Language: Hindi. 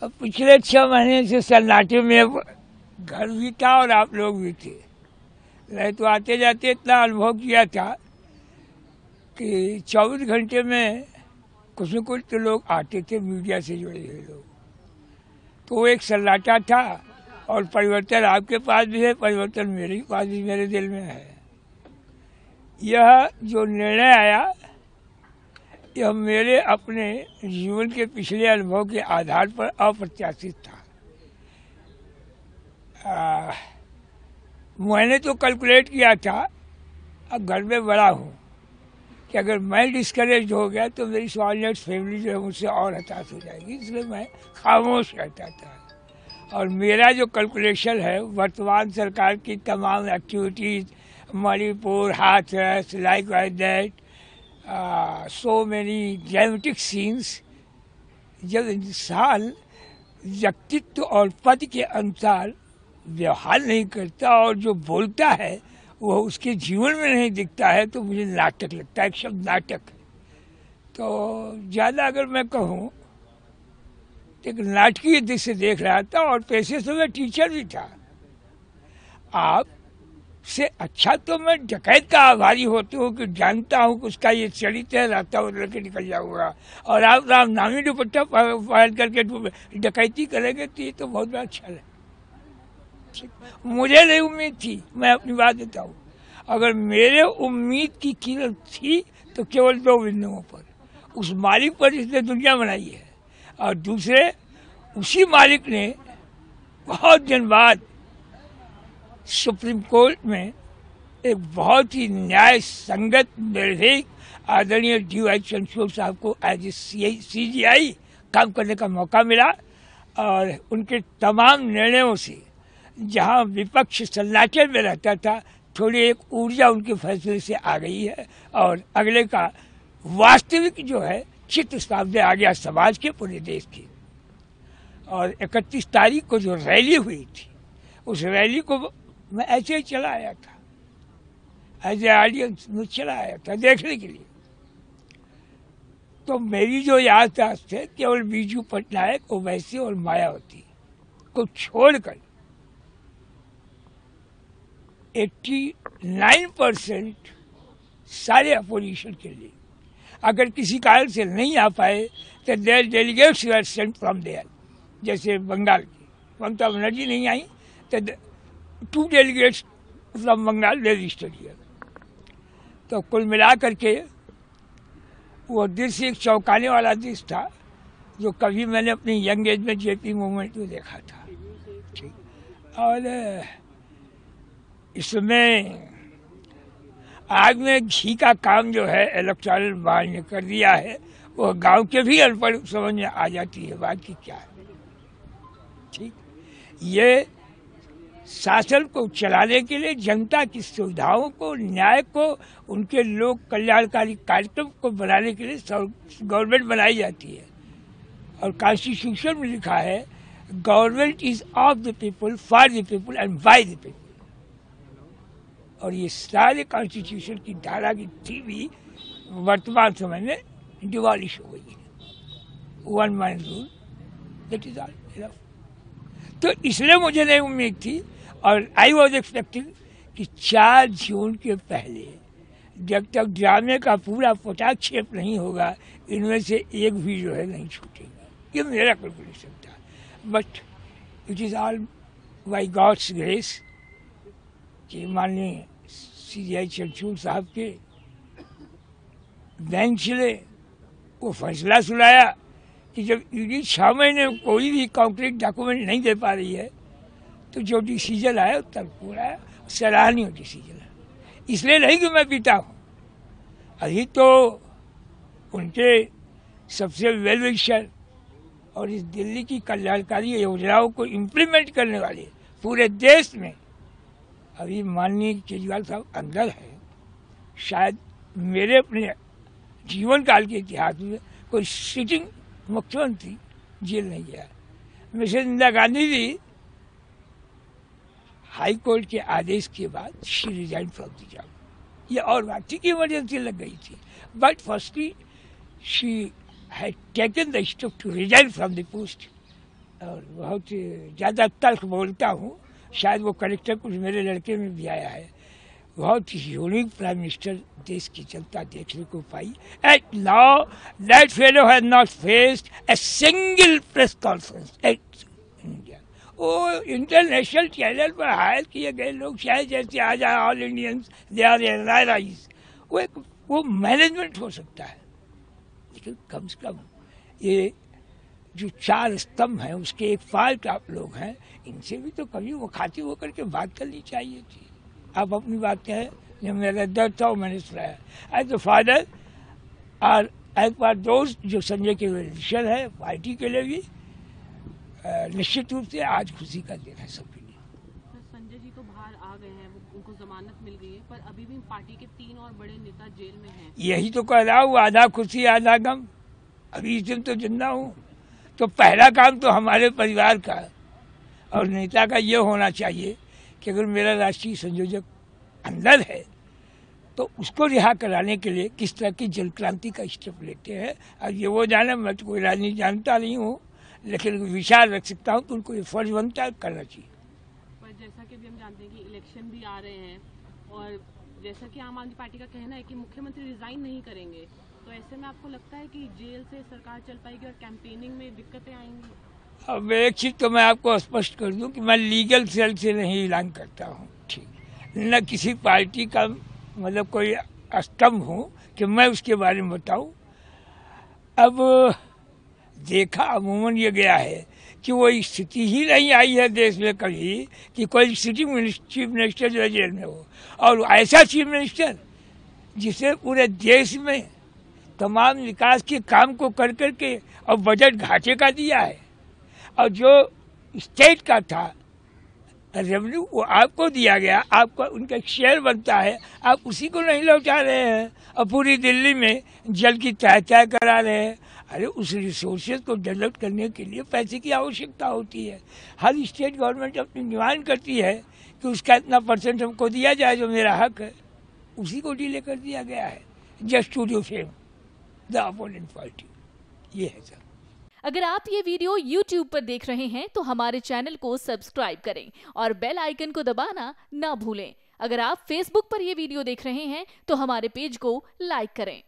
अब पिछले 6 महीने से सन्नाटे में घर भी था और आप लोग भी थे। नहीं तो आते जाते इतना अनुभव किया था कि 24 घंटे में कुछ न कुछ तो लोग आते थे, मीडिया से जुड़े हुए लोग। तो वो एक सन्नाटा था और परिवर्तन आपके पास भी है, परिवर्तन मेरे पास भी, मेरे दिल में है। यह जो निर्णय आया यह मेरे अपने जीवन के पिछले अनुभव के आधार पर अप्रत्याशित था। मैंने तो कैलकुलेट किया था, अब घर में बड़ा हूँ, कि अगर मैं डिस्करेज हो गया तो मेरी स्वालनेट फैमिली जो है मुझसे और हताश हो जाएगी, इसलिए मैं खामोश रहता था। और मेरा जो कैलकुलेशन है, वर्तमान सरकार की तमाम activities, Manipur, Hathras, like wise that, so many dramatic scenes, जब इंसान व्यक्तित्व और पद के अनुसार व्यवहार नहीं करता और जो बोलता है वो उसके जीवन में नहीं दिखता है, तो मुझे नाटक लगता है, एक शब्द नाटक। तो ज़्यादा अगर मैं कहूँ तो एक नाटकीय दृश्य से देख रहा था, और पेशे से मैं टीचर भी था। आप से अच्छा तो मैं डकैत का आभारी होती हूँ कि जानता हूँ कि उसका ये चरित्र है, रास्ता बदल के निकल जाऊंगा, और आप राम नामी दुपट्टा फायर करके डकैती करेंगे तो ये तो बहुत बड़ा अच्छा है। मुझे नहीं उम्मीद थी, मैं अपनी बात बताऊँ, अगर मेरे उम्मीद की कीमत थी तो केवल 2 बिंदुओं पर, उस मालिक पर जिसने दुनिया बनाई है, और दूसरे उसी मालिक ने बहुत दिन बाद सुप्रीम कोर्ट में एक बहुत ही न्याय संगत निर्भीक आदरणीय डी.वाई. चंद्रचूड़ साहब को एज ए CGI काम करने का मौका मिला, और उनके तमाम निर्णयों से जहां विपक्ष सन्नाटे में रहता था, थोड़ी एक ऊर्जा उनके फैसले से आ गई है, और अगले का वास्तविक जो है चित्र सामने आ गया समाज के, पूरे देश की। और 31 तारीख को जो रैली हुई थी, उस रैली को मैं ऐसे ही चला आया था, एज ए ऑडियंस में चला आया था देखने के लिए। तो मेरी जो याददाश्त थे केवल बीजू पटनायक, ओवैसी और मायावती को छोड़कर 89% सारे अपोजिशन के लिए, अगर किसी कारण से नहीं आ पाए तो their delegates were sent from there. जैसे बंगाल की ममता बनर्जी नहीं आई तो 2 delegates from Bengal registered here. तो कुल मिला करके वो दृश्य एक चौंकाने वाला दृश्य था, जो कभी मैंने अपनी यंग एज में JP मूवमेंट में देखा था। और इसमें आग में घी का काम जो है इलेक्टोरल बॉन्ड ने कर दिया है, वो गांव के भी अनपढ़ समझ में आ जाती है बात की क्या है। ठीक, ये शासन को चलाने के लिए जनता की सुविधाओं को, न्याय को, उनके लोक कल्याणकारी कार्यक्रम को बनाने के लिए गवर्नमेंट बनाई जाती है। और कॉन्स्टिट्यूशन में लिखा है government is of the people, for the people and by the people. और ये सारे कॉन्स्टिट्यूशन की धारा की थी भी वर्तमान समय में डिवॉलिश हो गई है। 1 man rule, that is all enough. तो इसलिए मुझे नहीं उम्मीद थी, और आई वॉज एक्सपेक्टिंग कि 4 जून के पहले जब तक ड्रामे का पूरा पटाक्षेप नहीं होगा, इनमें से एक भी जो है नहीं छूटेगा। ये मेरा कैलकुलेशन था, but it is all by God's grace कि माननीय CGI चंद्रचूड़ साहब के बेंच ने वो फैसला सुनाया कि जब ED 6 महीने में कोई भी कॉन्क्रीट डॉक्यूमेंट नहीं दे पा रही है, तो जो डिसीजन आया उत्तर पूरा है, सराहनीय डिसीजन है। इसलिए नहीं कि मैं पीता हूँ, अभी तो उनके सबसे वेल विशर और इस दिल्ली की कल्याणकारी योजनाओं को इम्प्लीमेंट करने वाले पूरे देश में अभी माननीय केजरीवाल साहब अंदर है। शायद मेरे अपने जीवन काल के इतिहास में कोई सिटिंग मुख्यमंत्री जेल नहीं गया। Mrs Indira Gandhi ji high court के आदेश के बाद she resign from the job. ये और बात थी कि इमरजेंसी लग गई थी, but firstly she had taken the step to resign from the post और बहुत ज़्यादा तल्ख बोलता हूँ। शायद वो करेक्टर कुछ मेरे लड़के में भी आया है। बहुत यूनिक प्राइम मिनिस्टर देश की जनता देखने को पाई। At now that fellow has not faced a single press conference at India. वो इंटरनेशनल चैनल पर हायर किए गए लोग शायद जैसे आ जाए all Indians they are rise, वो मैनेजमेंट हो सकता है, लेकिन कम से कम ये जो 4 स्तंभ हैं उसके एक पार्ट आप लोग हैं, इनसे भी तो कभी मुखातिब होकर के बात करनी चाहिए थी। आप अपनी बात कहें, जब मेरा दर्द था मैंने सुनाया। एज ए फादर और एज पर दोस्त जो संजय के विषय है पार्टी के लिए भी निश्चित रूप से आज खुशी का दिन है सबके लिए। संजय जी तो बाहर आ गए हैं, उनको जमानत मिल गई है, पर अभी भी पार्टी के 3 और बड़े नेता जेल में हैं। यही तो कह रहा हूँ, आधा खुशी आधा गम। अभी इस दिन तो जिंदा हूँ, तो पहला काम तो हमारे परिवार का और नेता का ये होना चाहिए कि अगर मेरा राष्ट्रीय संयोजक अंदर है तो उसको रिहा कराने के लिए किस तरह की जल क्रांति का स्टेप लेते हैं। और ये वो जाने, मैं तो कोई राजनीति जानता नहीं हूँ, लेकिन विचार रख सकता हूँ कि उनको ये फर्ज बनता है, करना चाहिए। पर जैसा कि अभी हम जानते हैं कि इलेक्शन भी आ रहे हैं और जैसा कि आम आदमी पार्टी का कहना है कि मुख्यमंत्री रिजाइन नहीं करेंगे, तो ऐसे में आपको लगता है कि जेल से सरकार चल पाएगी और कैंपेनिंग में दिक्कतें आएंगी? अब एक चीज तो मैं आपको स्पष्ट कर दूं कि मैं लीगल सेल से नहीं ऐलान करता हूं, ठीक, न किसी पार्टी का मतलब कोई स्तंभ हूं कि मैं उसके बारे में बताऊं। अब देखा अमूमन ये गया है कि वो स्थिति ही नहीं आई है देश में कभी कि कोई चीफ मिनिस्टर जो है जेल में हो, और ऐसा चीफ मिनिस्टर जिसे पूरे देश में तमाम विकास के काम को कर करके और बजट घाटे का दिया है, और जो स्टेट का था रेवेन्यू वो आपको दिया गया, आपको उनका शेयर बनता है, आप उसी को नहीं लौटा रहे हैं और पूरी दिल्ली में जल की तय करा रहे हैं। अरे उस रिसोर्सेज को डेवलप करने के लिए पैसे की आवश्यकता होती है। हर स्टेट गवर्नमेंट अपनी डिमांड करती है कि उसका इतना % हमको दिया जाए जो मेरा हक है, उसी को डिले कर दिया गया है just to defame the opponent party. ये है सर। अगर आप ये वीडियो YouTube पर देख रहे हैं तो हमारे चैनल को सब्सक्राइब करें और बेल आइकन को दबाना ना भूलें। अगर आप Facebook पर ये वीडियो देख रहे हैं तो हमारे पेज को लाइक करें।